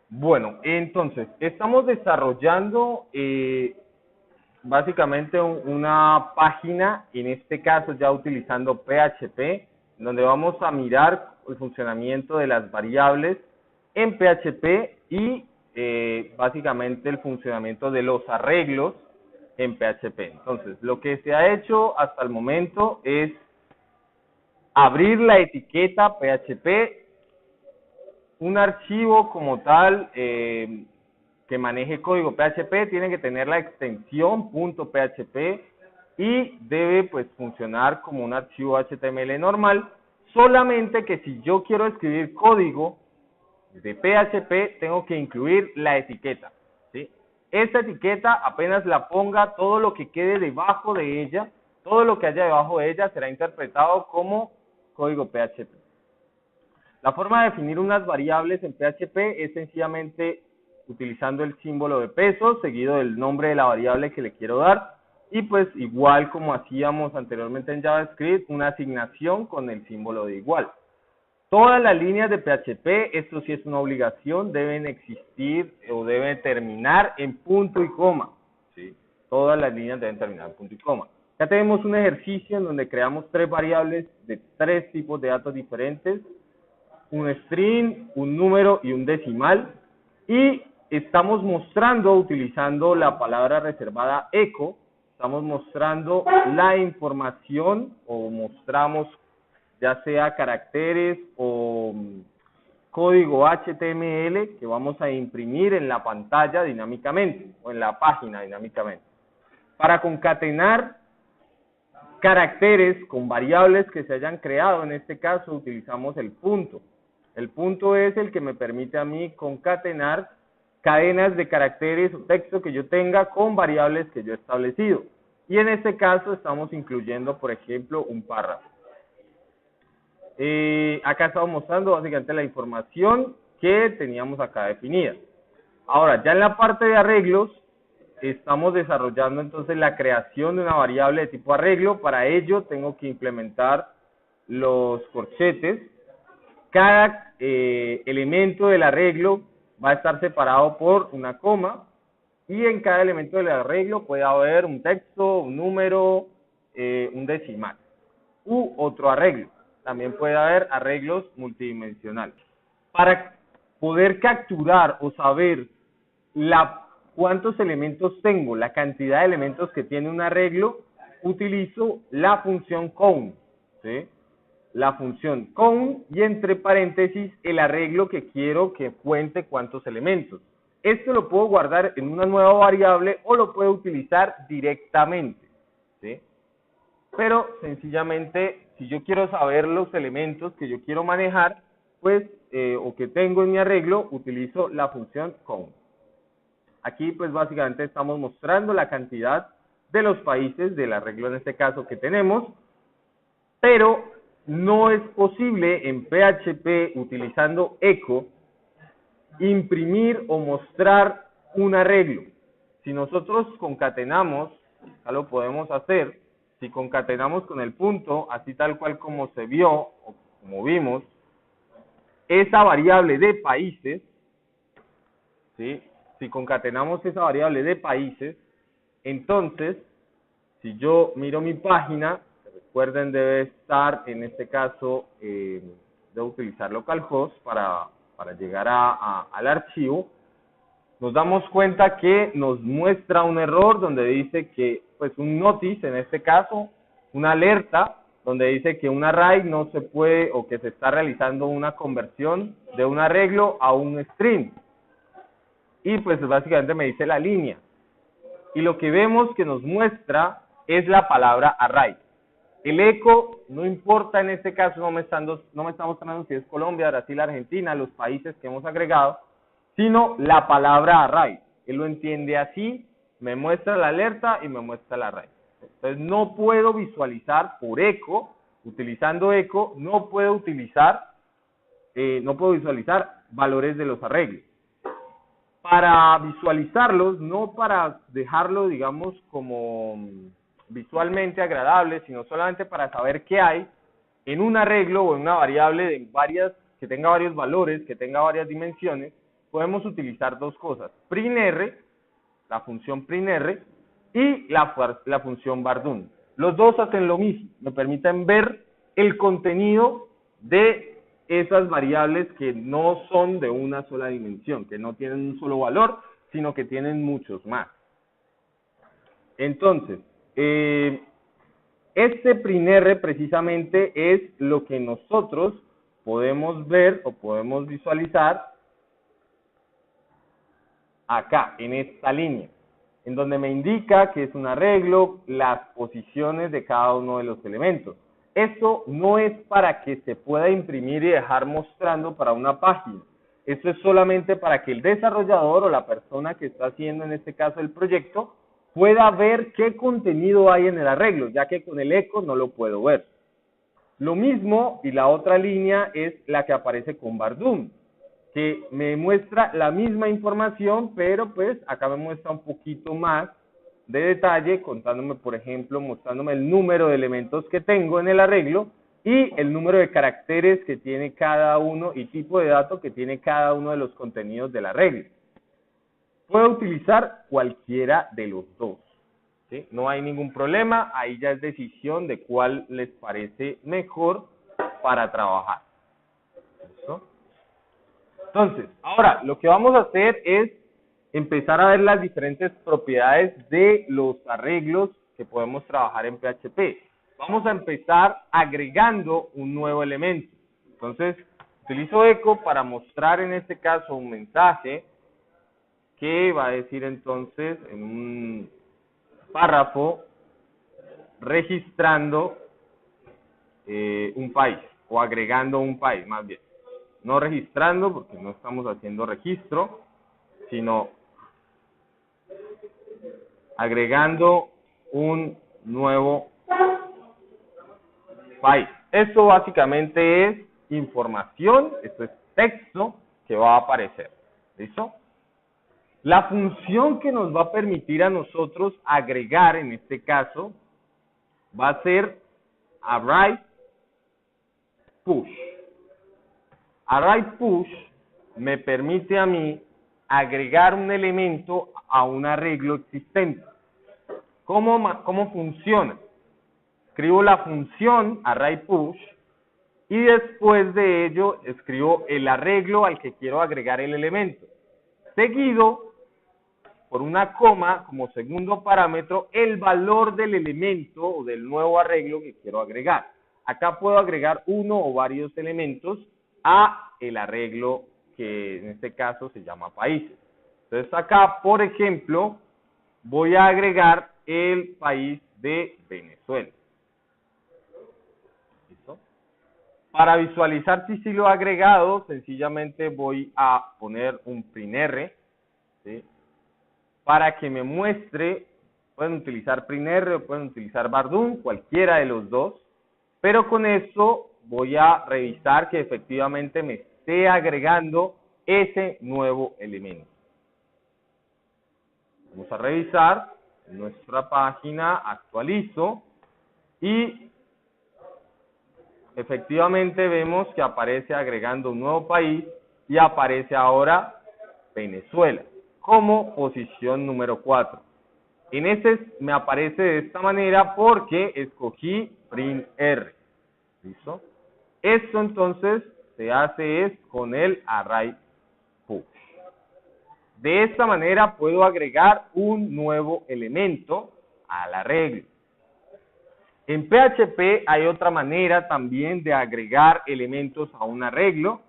Bueno, entonces, estamos desarrollando básicamente una página, en este caso ya utilizando PHP, donde vamos a mirar el funcionamiento de las variables en PHP y básicamente el funcionamiento de los arreglos en PHP. Entonces, lo que se ha hecho hasta el momento es abrir la etiqueta PHP, un archivo como tal que maneje código PHP tiene que tener la extensión .php y debe pues funcionar como un archivo HTML normal, solamente que si yo quiero escribir código de PHP tengo que incluir la etiqueta, ¿sí? Esta etiqueta apenas la ponga, todo lo que quede debajo de ella, todo lo que haya debajo de ella será interpretado como código PHP. La forma de definir unas variables en PHP es sencillamente utilizando el símbolo de peso seguido del nombre de la variable que le quiero dar y pues igual como hacíamos anteriormente en JavaScript, una asignación con el símbolo de igual. Todas las líneas de PHP, esto sí es una obligación, deben existir o deben terminar en punto y coma, ¿sí? Todas las líneas deben terminar en punto y coma. Ya tenemos un ejercicio en donde creamos tres variables de tres tipos de datos diferentes, un string, un número y un decimal, y estamos mostrando, utilizando la palabra reservada echo, estamos mostrando la información o mostramos ya sea caracteres o código HTML que vamos a imprimir en la pantalla dinámicamente o en la página dinámicamente. Para concatenar caracteres con variables que se hayan creado, en este caso utilizamos el punto. El punto es el que me permite a mí concatenar cadenas de caracteres o texto que yo tenga con variables que yo he establecido. Y en este caso estamos incluyendo, por ejemplo, un párrafo. Acá estamos mostrando básicamente la información que teníamos acá definida. Ahora, ya en la parte de arreglos, estamos desarrollando entonces la creación de una variable de tipo arreglo. Para ello tengo que implementar los corchetes. Cada elemento del arreglo va a estar separado por una coma y en cada elemento del arreglo puede haber un texto, un número, un decimal u otro arreglo. También puede haber arreglos multidimensionales. Para poder capturar o saber cuántos elementos tengo, la cantidad de elementos que tiene un arreglo, utilizo la función count, ¿sí? La función count y entre paréntesis el arreglo que quiero que cuente cuántos elementos. Esto lo puedo guardar en una nueva variable o lo puedo utilizar directamente, ¿sí? Pero sencillamente, si yo quiero saber los elementos que yo quiero manejar, pues, o que tengo en mi arreglo, utilizo la función count. Aquí, pues, básicamente estamos mostrando la cantidad de los países del arreglo, en este caso, que tenemos, pero no es posible en PHP, utilizando echo, imprimir o mostrar un arreglo. Si nosotros concatenamos, ya lo podemos hacer, si concatenamos con el punto, así tal cual como se vio, o como vimos, esa variable de países, ¿sí? Si concatenamos esa variable de países, entonces, si yo miro mi página, recuerden debe estar, en este caso, debo utilizar localhost para llegar al archivo, nos damos cuenta que nos muestra un error donde dice que, pues un notice en este caso, una alerta, donde dice que un array no se puede o que se está realizando una conversión de un arreglo a un string. Y pues básicamente me dice la línea. Y lo que vemos que nos muestra es la palabra array. El eco no importa en este caso, no me está mostrando si es Colombia, Brasil, Argentina, los países que hemos agregado, sino la palabra array. Él lo entiende así, me muestra la alerta y me muestra el array. Entonces no puedo visualizar por eco, utilizando eco, no puedo visualizar valores de los arreglos. Para visualizarlos, no para dejarlo, digamos, como visualmente agradable, sino solamente para saber qué hay en un arreglo o en una variable que tenga varios valores, que tenga varias dimensiones, podemos utilizar dos cosas, prinr, la función prinr, y la función bardun. Los dos hacen lo mismo, me permiten ver el contenido de esas variables que no son de una sola dimensión, que no tienen un solo valor, sino que tienen muchos más. Entonces, este prinr precisamente es lo que nosotros podemos ver o podemos visualizar acá, en esta línea, en donde me indica que es un arreglo, las posiciones de cada uno de los elementos. Esto no es para que se pueda imprimir y dejar mostrando para una página. Esto es solamente para que el desarrollador o la persona que está haciendo en este caso el proyecto pueda ver qué contenido hay en el arreglo, ya que con el eco no lo puedo ver. Lo mismo, y la otra línea es la que aparece con Bardun, que me muestra la misma información, pero pues acá me muestra un poquito más de detalle, contándome, por ejemplo, mostrándome el número de elementos que tengo en el arreglo y el número de caracteres que tiene cada uno y tipo de dato que tiene cada uno de los contenidos del arreglo. Puedo utilizar cualquiera de los dos, ¿sí? No hay ningún problema, ahí ya es decisión de cuál les parece mejor para trabajar. ¿Listo? Entonces, ahora lo que vamos a hacer es empezar a ver las diferentes propiedades de los arreglos que podemos trabajar en PHP. Vamos a empezar agregando un nuevo elemento. Entonces, utilizo echo para mostrar en este caso un mensaje que va a decir entonces en un párrafo registrando un país o agregando un país más bien. No registrando porque no estamos haciendo registro, sino agregando un nuevo país. Esto básicamente es información, esto es texto que va a aparecer. ¿Listo? La función que nos va a permitir a nosotros agregar, en este caso, va a ser array push. Array push me permite a mí agregar un elemento a un arreglo existente. ¿Cómo funciona? Escribo la función array push y después de ello escribo el arreglo al que quiero agregar el elemento, seguido por una coma como segundo parámetro el valor del elemento o del nuevo arreglo que quiero agregar. Acá puedo agregar uno o varios elementos a el arreglo que en este caso se llama países. Entonces acá, por ejemplo, voy a agregar el país de Venezuela. ¿Listo? Para visualizar si sí lo he agregado, sencillamente voy a poner un prinr, ¿sí? Para que me muestre, pueden utilizar prinr o pueden utilizar bardun, cualquiera de los dos, pero con eso voy a revisar que efectivamente me esté agregando ese nuevo elemento. Vamos a revisar nuestra página, actualizo y efectivamente vemos que aparece agregando un nuevo país y aparece ahora Venezuela como posición número 4. En ese me aparece de esta manera porque escogí prinr. ¿Listo? Esto entonces se hace es con el array push. De esta manera puedo agregar un nuevo elemento al arreglo. En PHP hay otra manera también de agregar elementos a un arreglo.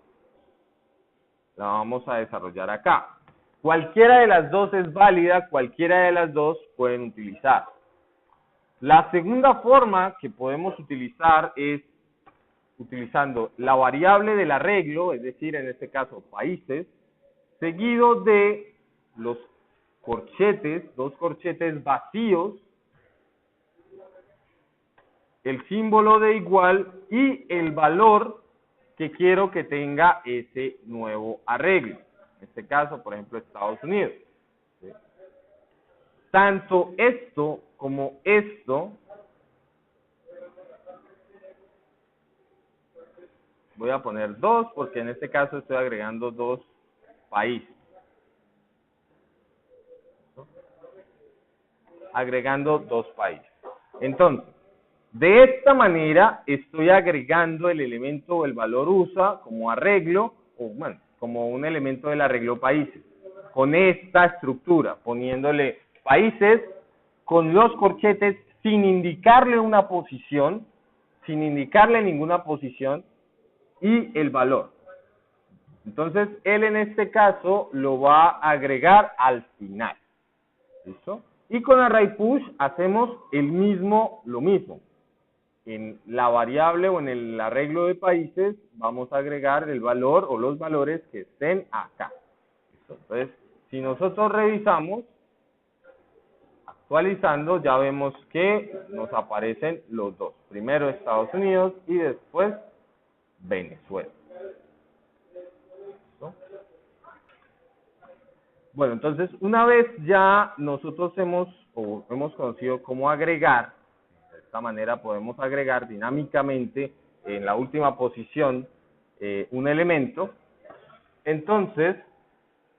La vamos a desarrollar acá. Cualquiera de las dos es válida, cualquiera de las dos pueden utilizar. La segunda forma que podemos utilizar es utilizando la variable del arreglo, es decir, en este caso países, seguido de los corchetes, dos corchetes vacíos, el símbolo de igual y el valor que quiero que tenga ese nuevo arreglo. En este caso, por ejemplo, Estados Unidos. ¿Sí? Tanto esto como esto, voy a poner 2 porque en este caso estoy agregando 2 países. agregando dos países. Entonces, de esta manera estoy agregando el elemento o el valor USA como arreglo, o bueno, como un elemento del arreglo países, con esta estructura, poniéndole países con los corchetes sin indicarle una posición, sin indicarle ninguna posición, y el valor. Entonces, él en este caso lo va a agregar al final. ¿Listo? Y con array push hacemos lo mismo. En la variable o en el arreglo de países vamos a agregar el valor o los valores que estén acá. ¿Listo? Entonces, si nosotros revisamos, actualizando, ya vemos que nos aparecen los dos. Primero Estados Unidos y después Venezuela. ¿Listo? Bueno, entonces, una vez ya nosotros hemos conocido cómo agregar, de esta manera podemos agregar dinámicamente en la última posición un elemento, entonces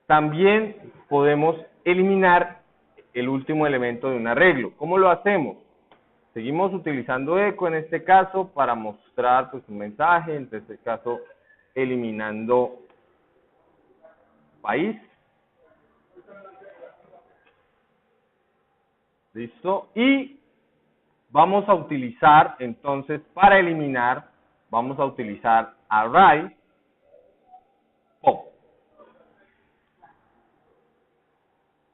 también podemos eliminar el último elemento de un arreglo. ¿Cómo lo hacemos? Seguimos utilizando eco en este caso para mostrar pues, un mensaje, en este caso eliminando país. ¿Listo? Y vamos a utilizar, entonces, para eliminar, vamos a utilizar array pop.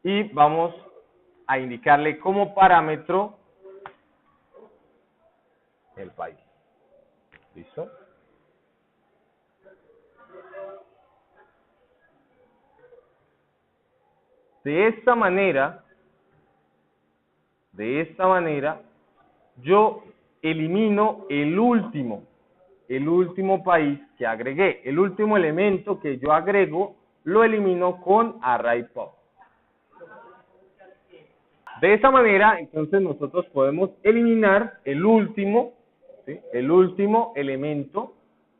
Y vamos a indicarle como parámetro el país. ¿Listo? De esta manera, yo elimino el último país que agregué. El último elemento que yo agrego, lo elimino con array pop. De esa manera, entonces, nosotros podemos eliminar el último, ¿sí? El último elemento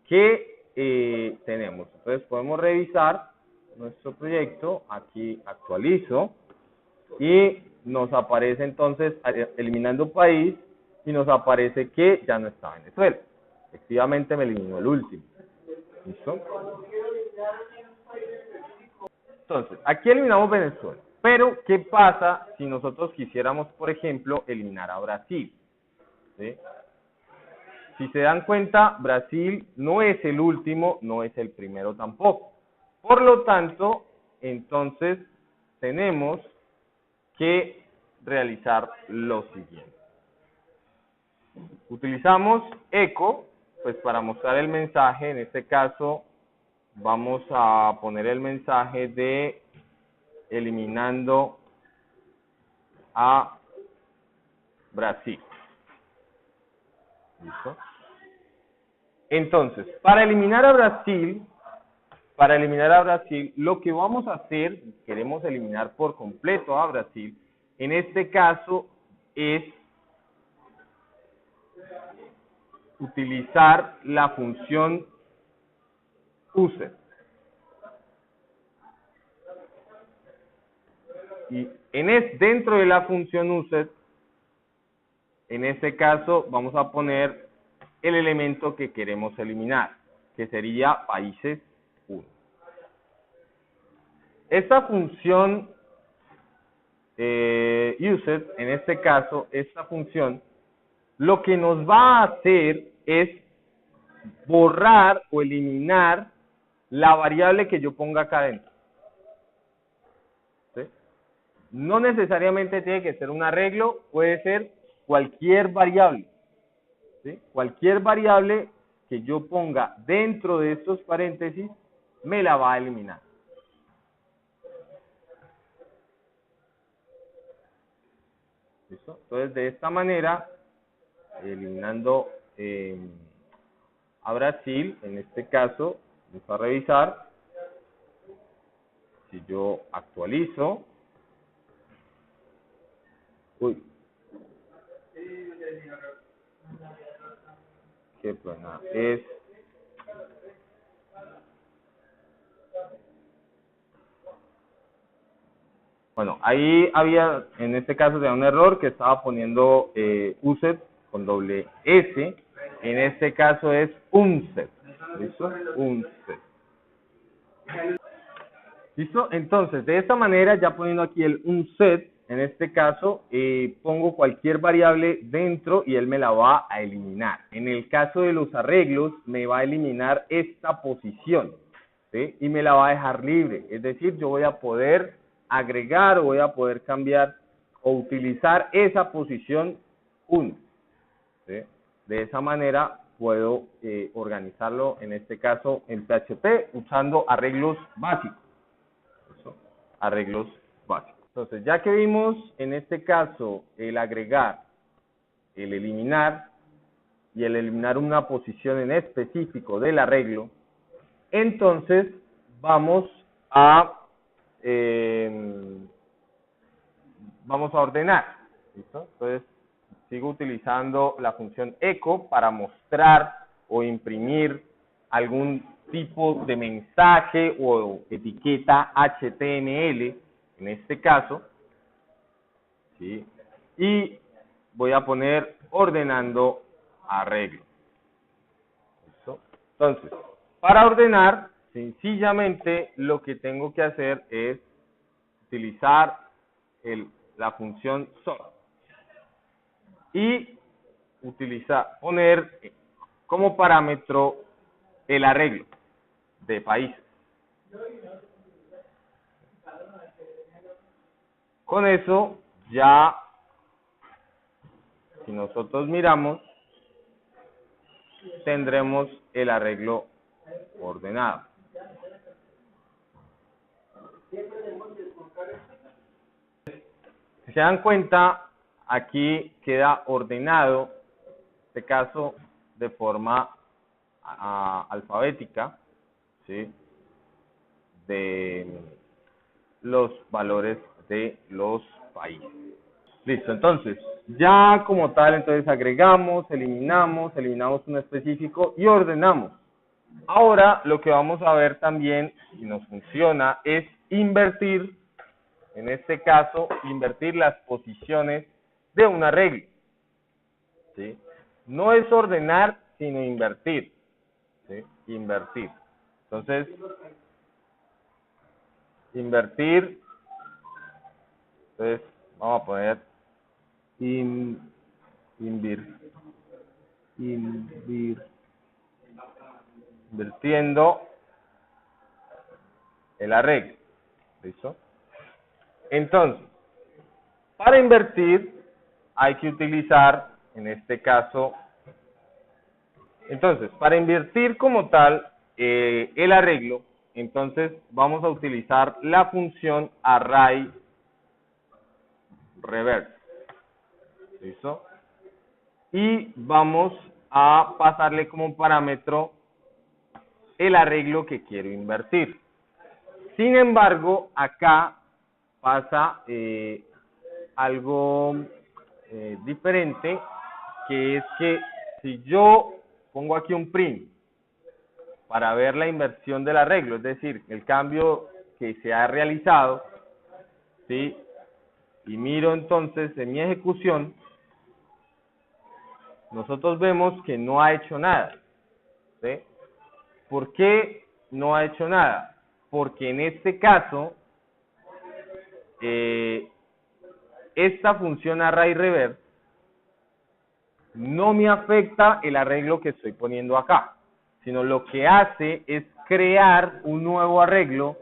que tenemos. Entonces, podemos revisar nuestro proyecto. Aquí actualizo y nos aparece entonces, eliminando país, y nos aparece que ya no está Venezuela. Efectivamente, me eliminó el último. ¿Listo? Entonces, aquí eliminamos Venezuela. Pero, ¿qué pasa si nosotros quisiéramos, por ejemplo, eliminar a Brasil? ¿Sí? Si se dan cuenta, Brasil no es el último, no es el primero tampoco. Por lo tanto, entonces, tenemos que realizar lo siguiente. Utilizamos eco, pues para mostrar el mensaje. En este caso, vamos a poner el mensaje de eliminando a Brasil. ¿Listo? Entonces, para eliminar a Brasil, lo que vamos a hacer, queremos eliminar por completo a Brasil, en este caso es utilizar la función use. Y dentro de la función use, en este caso vamos a poner el elemento que queremos eliminar, que sería países 1. Esta función used, en este caso, esta función, lo que nos va a hacer es borrar o eliminar la variable que yo ponga acá adentro. ¿Sí? No necesariamente tiene que ser un arreglo, puede ser cualquier variable. ¿Sí? Cualquier variable que yo ponga dentro de estos paréntesis me la va a eliminar. ¿Listo? Entonces, de esta manera, eliminando a Brasil, en este caso, vamos a revisar. Si yo actualizo, qué pena, es Bueno, ahí había, en este caso, un error que estaba poniendo uset con doble S. En este caso es unset. ¿Listo? Unset. ¿Listo? Entonces, de esta manera, ya poniendo aquí el unset, en este caso, pongo cualquier variable dentro y él me la va a eliminar. En el caso de los arreglos, me va a eliminar esta posición, ¿sí? Y me la va a dejar libre. Es decir, yo voy a poder agregar o voy a poder cambiar o utilizar esa posición 1. ¿Sí? De esa manera puedo organizarlo, en este caso, en PHP, usando arreglos básicos. ¿Listo? Arreglos básicos. Entonces, ya que vimos, en este caso, el agregar, el eliminar y el eliminar una posición en específico del arreglo, entonces vamos a ordenar. ¿Listo? Entonces, sigo utilizando la función echo para mostrar o imprimir algún tipo de mensaje o etiqueta HTML, en este caso, ¿sí? Y voy a poner ordenando arreglo. ¿Listo? Entonces, para ordenar, sencillamente lo que tengo que hacer es utilizar la función sort y poner como parámetro el arreglo de países. Con eso ya, si nosotros miramos, tendremos el arreglo ordenado. Si se dan cuenta, aquí queda ordenado, en este caso de forma alfabética, ¿sí? De los valores de los países. Listo, entonces, ya como tal, entonces agregamos, eliminamos un específico y ordenamos. Ahora, lo que vamos a ver también, si nos funciona, es invertir, en este caso, invertir las posiciones de un arreglo. ¿Sí? No es ordenar, sino invertir. ¿Sí? Invertir. Entonces, invertir, entonces vamos a poner invirtiendo el arreglo. ¿Listo? Entonces, para invertir hay que utilizar, en este caso, entonces, para invertir como tal el arreglo, entonces vamos a utilizar la función array reverse. ¿Listo? Y vamos a pasarle como parámetro el arreglo que quiero invertir. Sin embargo, acá pasa algo diferente, que es que si yo pongo aquí un print para ver la inversión del arreglo, es decir, el cambio que se ha realizado, ¿sí? Y miro entonces en mi ejecución, nosotros vemos que no ha hecho nada. ¿Sí? ¿Por qué no ha hecho nada? Porque en este caso, esta función array reverse no me afecta el arreglo que estoy poniendo acá, sino lo que hace es crear un nuevo arreglo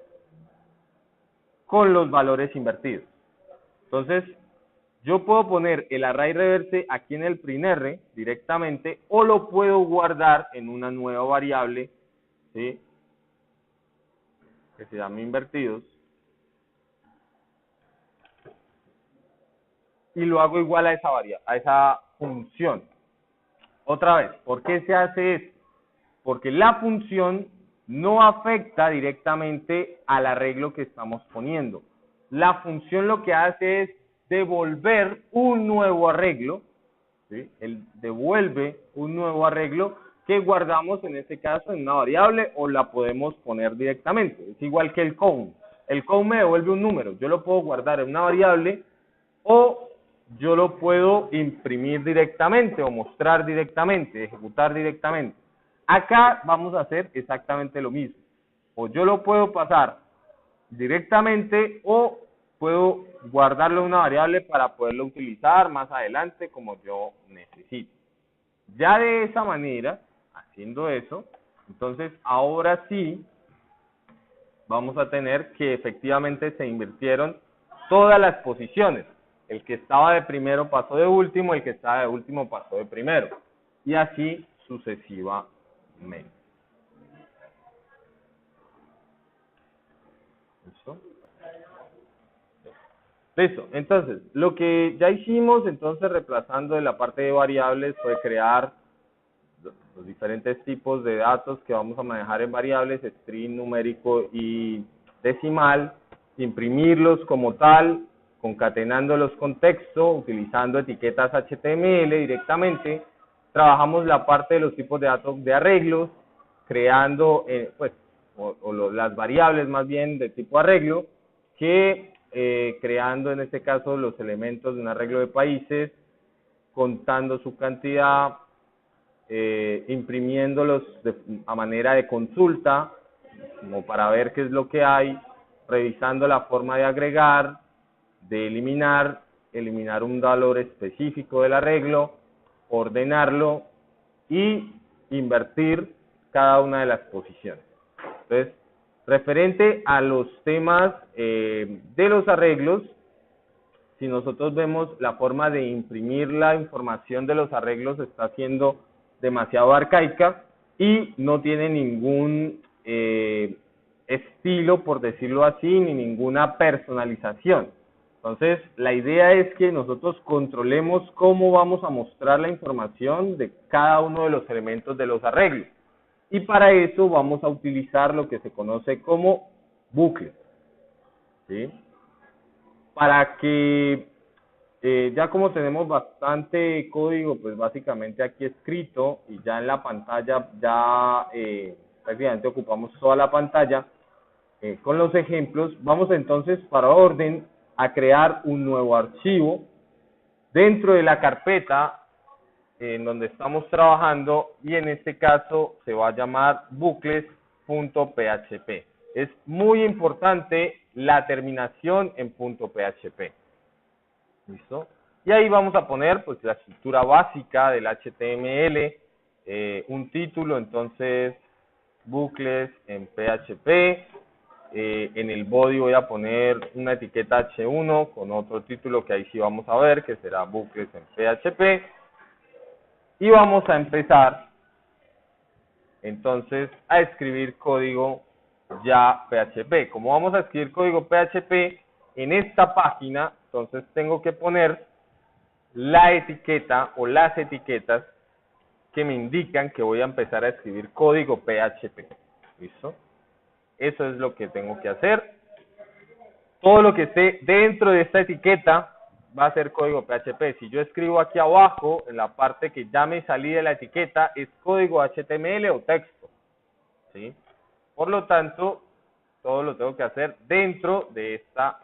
con los valores invertidos. Entonces, yo puedo poner el array reverse aquí en el printr directamente, o lo puedo guardar en una nueva variable, ¿sí? Que se llama invertidos, y lo hago igual a esa variable, a esa función. Otra vez, ¿por qué se hace esto? Porque la función no afecta directamente al arreglo que estamos poniendo. La función lo que hace es devolver un nuevo arreglo, ¿sí? Él devuelve un nuevo arreglo que guardamos en este caso en una variable o la podemos poner directamente. Es igual que el count, El code me devuelve un número, yo lo puedo guardar en una variable o yo lo puedo imprimir directamente o mostrar directamente, ejecutar directamente. Acá vamos a hacer exactamente lo mismo. O yo lo puedo pasar directamente o puedo guardarlo en una variable para poderlo utilizar más adelante como yo necesite. Ya de esa manera, haciendo eso, entonces ahora sí vamos a tener que efectivamente se invirtieron todas las posiciones. El que estaba de primero pasó de último, el que estaba de último pasó de primero. Y así sucesivamente. ¿Listo? Listo. Entonces, lo que ya hicimos, entonces, reemplazando en la parte de variables, fue crear los diferentes tipos de datos que vamos a manejar en variables, string, numérico y decimal, imprimirlos como tal, concatenándolos con texto, utilizando etiquetas HTML directamente. Trabajamos la parte de los tipos de datos de arreglos, creando las variables más bien de tipo arreglo, que creando en este caso los elementos de un arreglo de países, contando su cantidad, imprimiéndolos a manera de consulta, como para ver qué es lo que hay, revisando la forma de agregar, de eliminar un valor específico del arreglo, ordenarlo y invertir cada una de las posiciones. Entonces, referente a los temas de los arreglos, si nosotros vemos la forma de imprimir la información de los arreglos está siendo demasiado arcaica y no tiene ningún estilo, por decirlo así, ni ninguna personalización. Entonces, la idea es que nosotros controlemos cómo vamos a mostrar la información de cada uno de los elementos de los arreglos. Y para eso vamos a utilizar lo que se conoce como bucles, ¿sí? Para que ya como tenemos bastante código, pues básicamente aquí escrito y ya en la pantalla, ya prácticamente ocupamos toda la pantalla con los ejemplos, vamos entonces para orden a crear un nuevo archivo dentro de la carpeta en donde estamos trabajando y en este caso se va a llamar bucles.php. Es muy importante la terminación en .php. ¿Listo? Y ahí vamos a poner pues la estructura básica del HTML, un título, entonces bucles en PHP, en el body voy a poner una etiqueta H1 con otro título que ahí sí vamos a ver, que será bucles en PHP, y vamos a empezar entonces a escribir código ya PHP. Como vamos a escribir código PHP en esta página, entonces tengo que poner la etiqueta o las etiquetas que me indican que voy a empezar a escribir código PHP. ¿Listo? Eso es lo que tengo que hacer. Todo lo que esté dentro de esta etiqueta va a ser código PHP. Si yo escribo aquí abajo, en la parte que ya me salí de la etiqueta, es código HTML o texto, ¿sí? Por lo tanto, todo lo tengo que hacer dentro de esta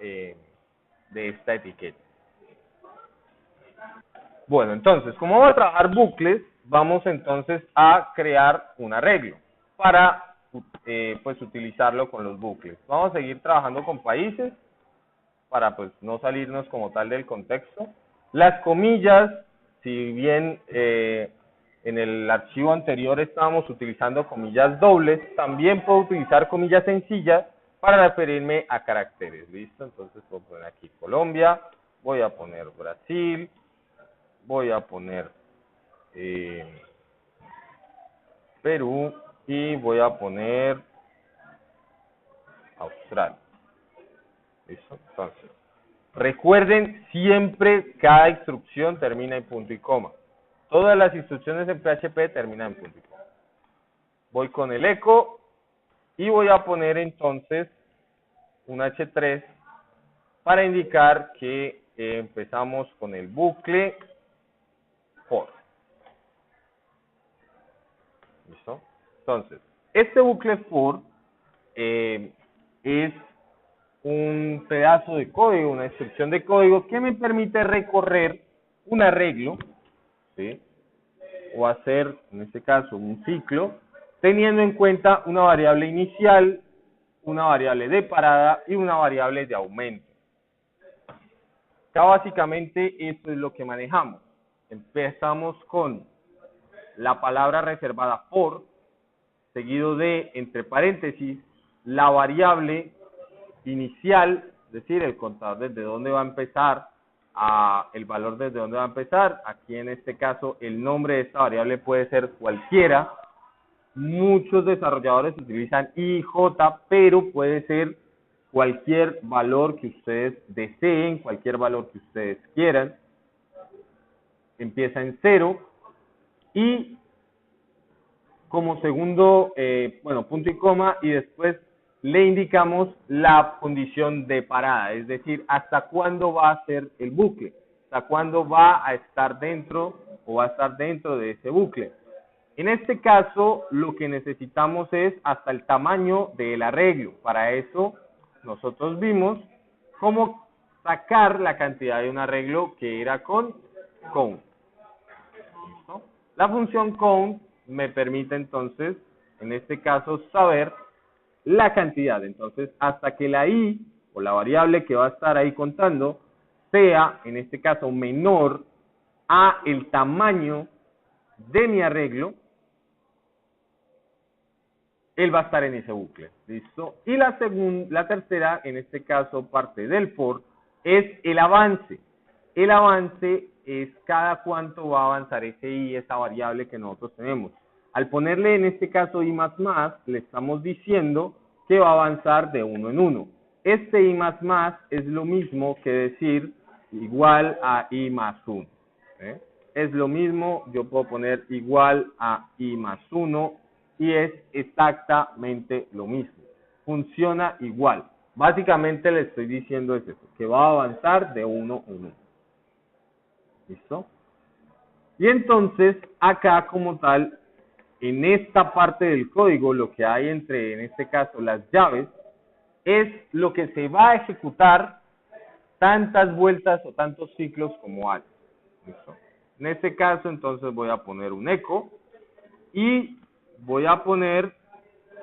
etiqueta. Bueno, entonces, como vamos a trabajar bucles, vamos entonces a crear un arreglo para pues utilizarlo con los bucles. Vamos a seguir trabajando con países para pues no salirnos como tal del contexto. Las comillas, si bien en el archivo anterior estábamos utilizando comillas dobles, también puedo utilizar comillas sencillas para referirme a caracteres, ¿listo? Entonces voy a poner aquí Colombia, voy a poner Brasil, voy a poner Perú y voy a poner Australia. ¿Listo? Entonces, recuerden, siempre cada instrucción termina en punto y coma. Todas las instrucciones en PHP terminan en punto y coma. Voy con el eco y voy a poner entonces un H3 para indicar que empezamos con el bucle for. ¿Listo? Entonces, este bucle for es un pedazo de código, una instrucción de código que me permite recorrer un arreglo, ¿sí? O hacer, en este caso, un ciclo, teniendo en cuenta una variable inicial, una variable de parada y una variable de aumento. Acá básicamente esto es lo que manejamos. Empezamos con la palabra reservada por, seguido de, entre paréntesis, la variable inicial, es decir, el contador desde dónde va a empezar, el valor desde dónde va a empezar. Aquí en este caso el nombre de esta variable puede ser cualquiera. Muchos desarrolladores utilizan IJ, pero puede ser cualquier valor que ustedes deseen, cualquier valor que ustedes quieran. Empieza en 0 y como segundo, punto y coma, y después le indicamos la condición de parada, es decir, hasta cuándo va a ser el bucle, hasta cuándo va a estar dentro o va a estar dentro de ese bucle. En este caso, lo que necesitamos es hasta el tamaño del arreglo. Para eso, nosotros vimos cómo sacar la cantidad de un arreglo que era con count. ¿Listo? La función count me permite entonces, en este caso, saber la cantidad. Entonces, hasta que la i, o la variable que va a estar ahí contando, sea, en este caso, menor a el tamaño de mi arreglo, él va a estar en ese bucle, ¿listo? Y la tercera, en este caso, parte del for, es el avance. El avance es cada cuánto va a avanzar ese i, esa variable que nosotros tenemos. Al ponerle, en este caso, i más más, le estamos diciendo que va a avanzar de 1 en 1. Este i más más es lo mismo que decir igual a i más 1. Es lo mismo, yo puedo poner igual a i más 1, y es exactamente lo mismo. Funciona igual. Básicamente le estoy diciendo es eso, que va a avanzar de 1 en 1. ¿Listo? Y entonces, acá como tal, en esta parte del código, lo que hay entre, en este caso, las llaves, es lo que se va a ejecutar tantas vueltas o tantos ciclos como hay. ¿Listo? En este caso, entonces voy a poner un eco y voy a poner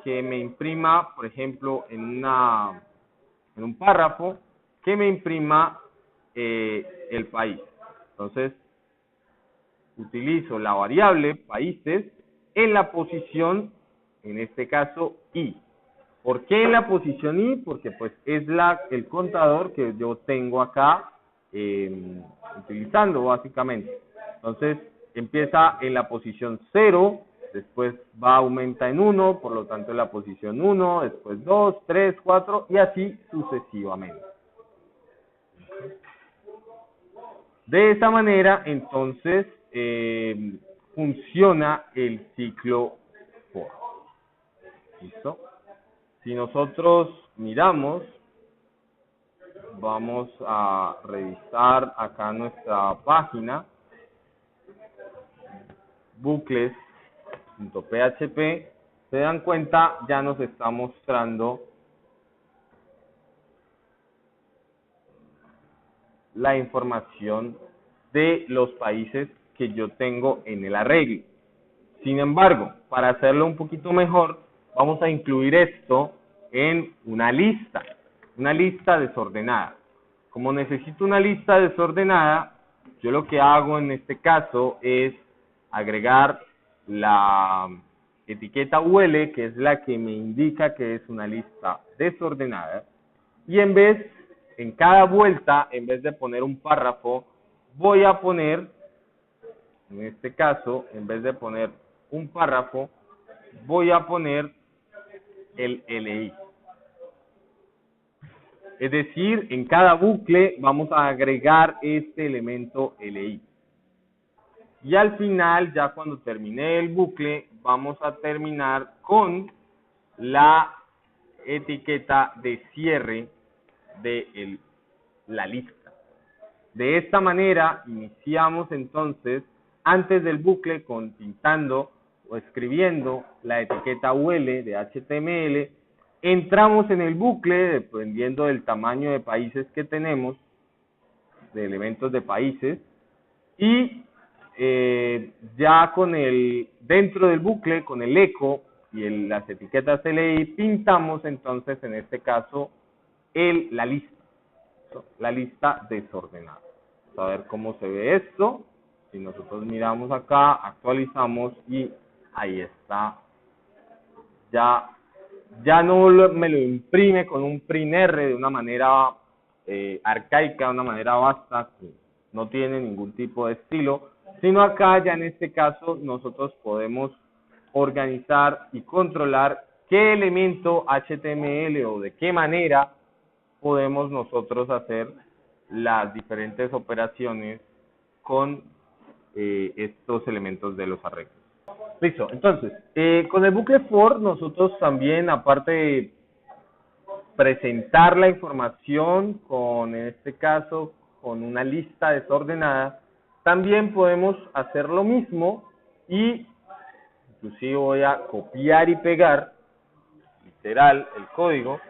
que me imprima, por ejemplo, en un párrafo, que me imprima el país. Entonces, utilizo la variable países en la posición, en este caso, i. ¿Por qué en la posición i? Porque pues es el contador que yo tengo acá utilizando básicamente. Entonces, empieza en la posición 0, después aumenta en 1, por lo tanto en la posición 1, después 2, 3, 4 y así sucesivamente. De esa manera, entonces, funciona el ciclo for. ¿Listo? Si nosotros miramos, vamos a revisar acá nuestra página, bucles.php, se dan cuenta, ya nos está mostrando la información de los países que yo tengo en el arreglo. Sin embargo, para hacerlo un poquito mejor, vamos a incluir esto en una lista desordenada. Como necesito una lista desordenada, yo lo que hago en este caso es agregar la etiqueta UL, que es la que me indica que es una lista desordenada, y en cada vuelta, en vez de poner un párrafo, voy a poner, en este caso, en vez de poner un párrafo, voy a poner el LI. Es decir, en cada bucle vamos a agregar este elemento LI. Y al final, ya cuando termine el bucle, vamos a terminar con la etiqueta de cierre de la lista. De esta manera, iniciamos entonces, antes del bucle, pintando o escribiendo la etiqueta UL de HTML, Entramos en el bucle, dependiendo del tamaño de países que tenemos, de elementos de países, y ya dentro del bucle, con el eco y las etiquetas LI, pintamos entonces, en este caso, la lista desordenada. Vamos a ver cómo se ve esto. Si nosotros miramos acá, actualizamos y ahí está. Ya no me lo imprime con un prinr de una manera arcaica, de una manera vasta, que no tiene ningún tipo de estilo, sino acá ya en este caso nosotros podemos organizar y controlar qué elemento HTML o de qué manera podemos nosotros hacer las diferentes operaciones con estos elementos de los arreglos. Listo, entonces, con el bucle for nosotros también, aparte de presentar la información en este caso, con una lista desordenada, también podemos hacer lo mismo y inclusive voy a copiar y pegar, literal, el código.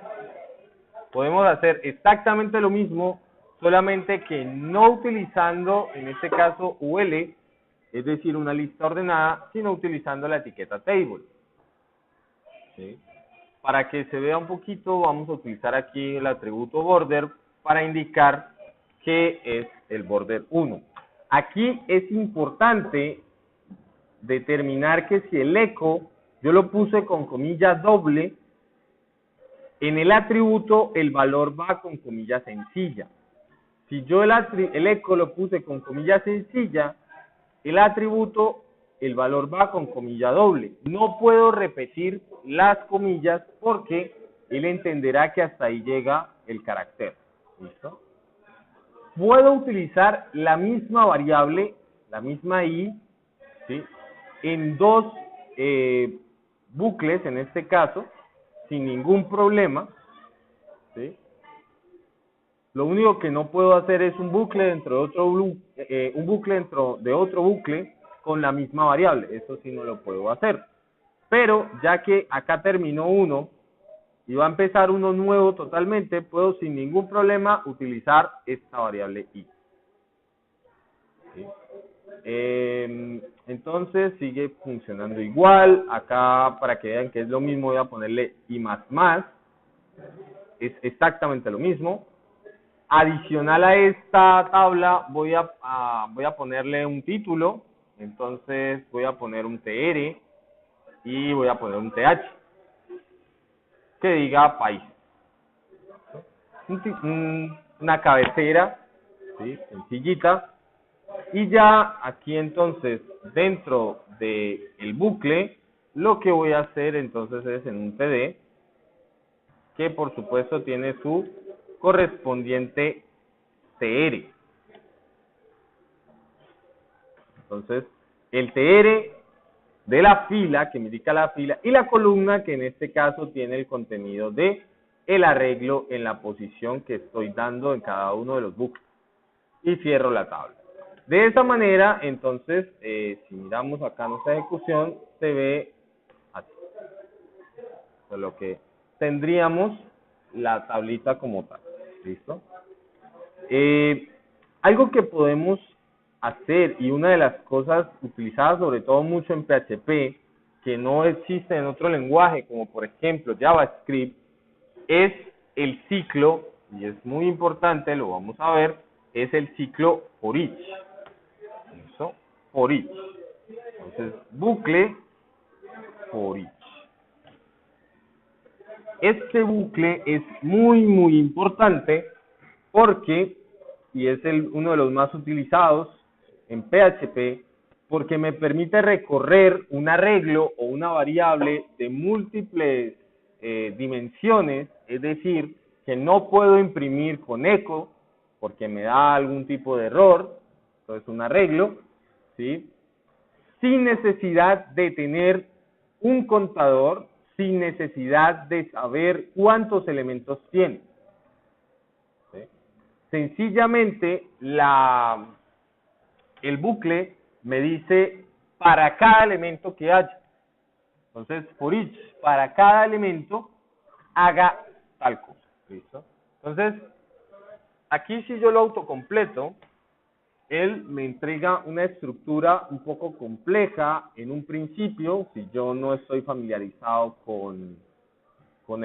Podemos hacer exactamente lo mismo, solamente que no utilizando, en este caso, UL, es decir, una lista ordenada, sino utilizando la etiqueta table. ¿Sí? Para que se vea un poquito, vamos a utilizar aquí el atributo border para indicar qué es el border 1. Aquí es importante determinar que si el eco yo lo puse con comilla doble, en el atributo el valor va con comilla sencilla. Si yo el eco lo puse con comilla sencilla, el atributo, el valor va con comilla doble. No puedo repetir las comillas porque él entenderá que hasta ahí llega el carácter. ¿Listo? Puedo utilizar la misma variable, la misma i, ¿sí?, en dos bucles, en este caso, sin ningún problema, ¿sí? Lo único que no puedo hacer es un bucle dentro de otro bucle con la misma variable. Eso sí no lo puedo hacer. Pero ya que acá terminó uno y va a empezar uno nuevo totalmente, puedo sin ningún problema utilizar esta variable i. ¿Sí? Entonces sigue funcionando igual. Acá, para que vean que es lo mismo, voy a ponerle i++. Es exactamente lo mismo. Adicional a esta tabla voy a ponerle un título. Entonces voy a poner un tr y voy a poner un th que diga país. Una cabecera, ¿sí?, sencillita. Y ya aquí entonces, dentro del bucle, lo que voy a hacer entonces es en un td, que por supuesto tiene su correspondiente tr. Entonces, el tr de la fila, que me indica la fila, y la columna, que en este caso tiene el contenido de el arreglo en la posición que estoy dando en cada uno de los bucles. Y cierro la tabla. De esa manera, entonces, si miramos acá nuestra ejecución, se ve así. Por lo que tendríamos la tablita como tal. ¿Listo? Algo que podemos hacer, y una de las cosas utilizadas sobre todo mucho en PHP, que no existe en otro lenguaje, como por ejemplo JavaScript, es el ciclo, y es muy importante, lo vamos a ver, es el ciclo for each. ¿Listo? For each. Entonces, bucle for each. Este bucle es muy importante porque, y es uno de los más utilizados en PHP, porque me permite recorrer un arreglo o una variable de múltiples dimensiones, es decir, que no puedo imprimir con eco porque me da algún tipo de error. Entonces, un arreglo, ¿sí?, sin necesidad de tener un contador, sin necesidad de saber cuántos elementos tiene. ¿Sí? Sencillamente, el bucle me dice para cada elemento que haya. Entonces, for each, para cada elemento, haga tal cosa. ¿Listo? Entonces, aquí si yo lo autocompleto, él me entrega una estructura un poco compleja en un principio, si yo no estoy familiarizado con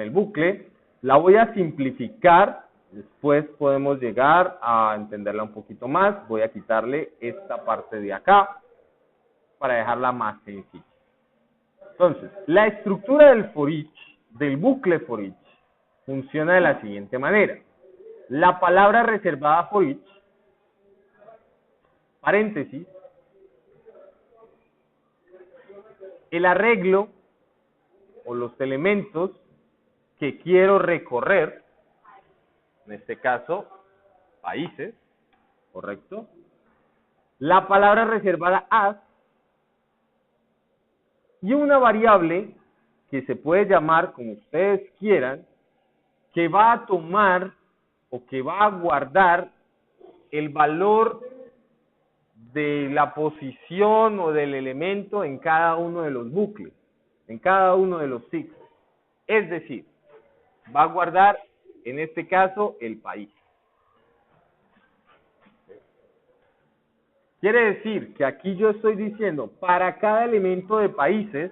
el bucle, la voy a simplificar, después podemos llegar a entenderla un poquito más, voy a quitarle esta parte de acá para dejarla más sencilla. Entonces, la estructura del for each, del bucle for each, funciona de la siguiente manera. La palabra reservada for each, paréntesis, el arreglo o los elementos que quiero recorrer, en este caso, países, ¿correcto? La palabra reservada as y una variable que se puede llamar como ustedes quieran, que va a tomar o que va a guardar el valor de la posición o del elemento en cada uno de los bucles, en cada uno de los ciclos. Es decir, va a guardar, en este caso, el país. Quiere decir que aquí yo estoy diciendo, para cada elemento de países,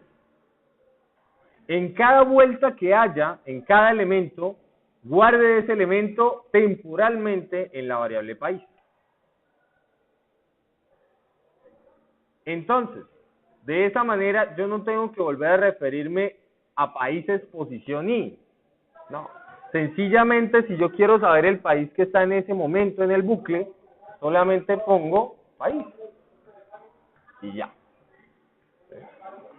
en cada vuelta que haya, en cada elemento, guarde ese elemento temporalmente en la variable país. Entonces, de esa manera, yo no tengo que volver a referirme a países posición I. No, sencillamente, si yo quiero saber el país que está en ese momento en el bucle, solamente pongo país. Y ya.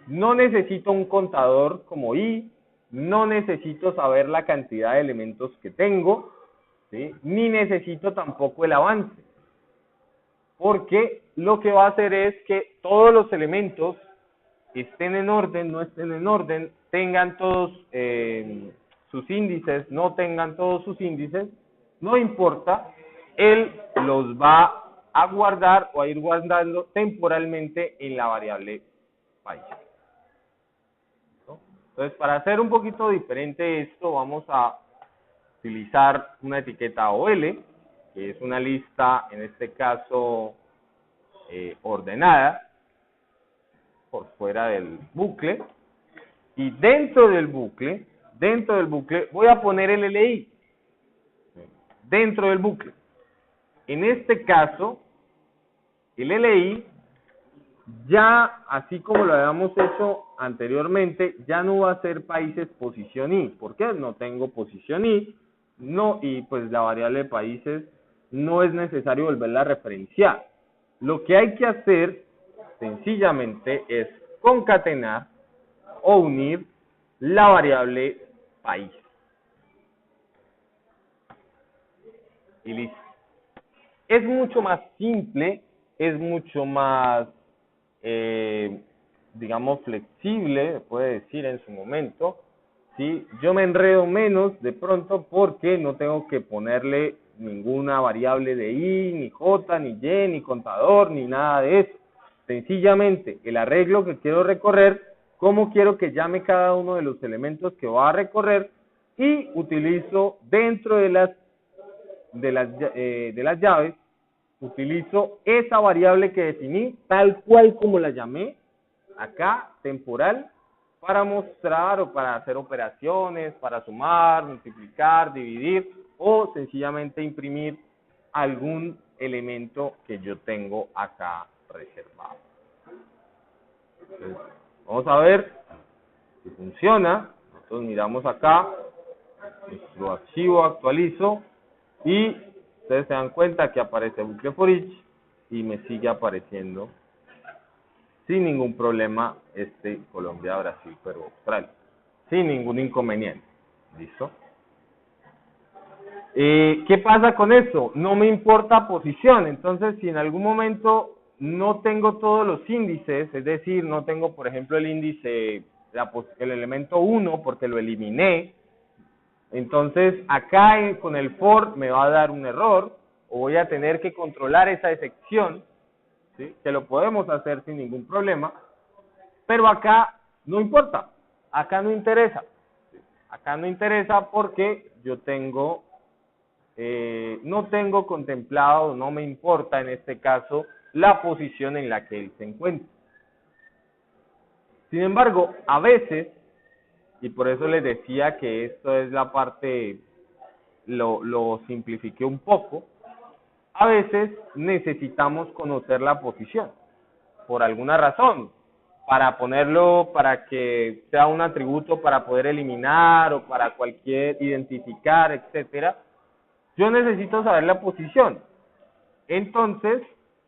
No necesito un contador como I, no necesito saber la cantidad de elementos que tengo, ¿sí? Ni necesito tampoco el avance. Porque lo que va a hacer es que todos los elementos estén en orden, no estén en orden, tengan todos sus índices, no tengan todos sus índices, no importa, él los va a guardar o a ir guardando temporalmente en la variable país. ¿No? Entonces, para hacer un poquito diferente esto, vamos a utilizar una etiqueta OL, que es una lista, en este caso, ordenada, por fuera del bucle, y dentro del bucle, voy a poner el LI, dentro del bucle. En este caso, el LI, ya así como lo habíamos hecho anteriormente, ya no va a ser países posición I. ¿Por qué? No tengo posición I, no, y pues la variable de países no es necesario volverla a referenciar. Lo que hay que hacer sencillamente es concatenar o unir la variable país. Y listo. Es mucho más simple, es mucho más, digamos, flexible, puede decir en su momento, ¿sí? Yo me enredo menos de pronto porque no tengo que ponerle ninguna variable de I, ni J, ni Y, ni contador, ni nada de eso. Sencillamente, el arreglo que quiero recorrer, cómo quiero que llame cada uno de los elementos que va a recorrer, y utilizo dentro de las llaves, utilizo esa variable que definí, tal cual como la llamé, acá, temporal, para mostrar o para hacer operaciones, para sumar, multiplicar, dividir, o sencillamente imprimir algún elemento que yo tengo acá reservado. Entonces, vamos a ver si funciona. Nosotros miramos acá, nuestro archivo, actualizo, y ustedes se dan cuenta que aparece bucle for each y me sigue apareciendo sin ningún problema Colombia, Brasil, Perú, Australia, sin ningún inconveniente. ¿Listo? ¿Qué pasa con eso? No me importa posición. Entonces, si en algún momento no tengo todos los índices, es decir, no tengo, por ejemplo, el índice, el elemento 1 porque lo eliminé, entonces acá con el for me va a dar un error, o voy a tener que controlar esa excepción, ¿sí? Que lo podemos hacer sin ningún problema, pero acá no importa, acá no interesa. Acá no interesa porque yo tengo, no tengo contemplado, no me importa en este caso, la posición en la que él se encuentra. Sin embargo, a veces, y por eso les decía que esto es la parte, lo simplifiqué un poco, a veces necesitamos conocer la posición, por alguna razón, para ponerlo, para que sea un atributo para poder eliminar o para cualquier identificar, etcétera. Yo necesito saber la posición. Entonces,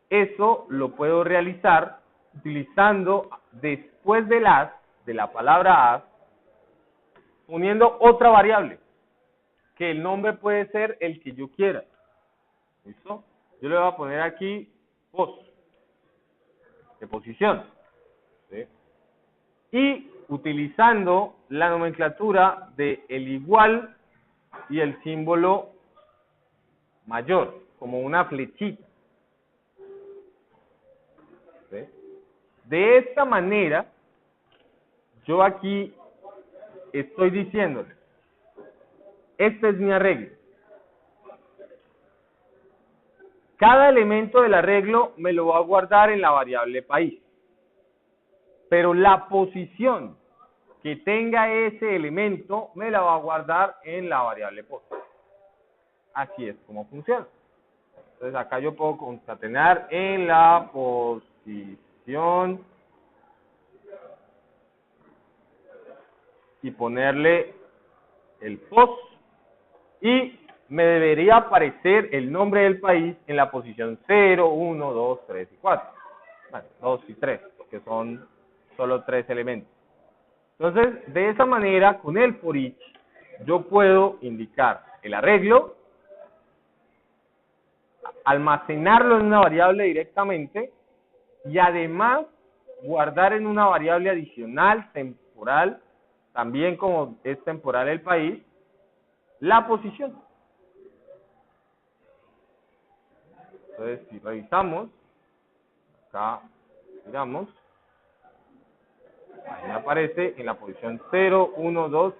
eso lo puedo realizar utilizando después de la palabra as, poniendo otra variable, que el nombre puede ser el que yo quiera. ¿Listo? Yo le voy a poner aquí pos, de posición. ¿Sí? Y utilizando la nomenclatura de el igual y el símbolo mayor, como una flechita. ¿Sí? De esta manera, yo aquí estoy diciéndole, este es mi arreglo. Cada elemento del arreglo me lo va a guardar en la variable país. Pero la posición que tenga ese elemento me la va a guardar en la variable post. Así es como funciona. Entonces acá yo puedo concatenar en la posición y ponerle el post y me debería aparecer el nombre del país en la posición 0, 1, 2, 3 y 4. Bueno, 2 y 3, porque son solo 3 elementos. Entonces, de esa manera, con el for each, yo puedo indicar el arreglo, almacenarlo en una variable directamente y además guardar en una variable adicional, temporal, también como es temporal el país, la posición. Entonces, si revisamos, acá miramos, ahí me aparece en la posición 0, 1, 2,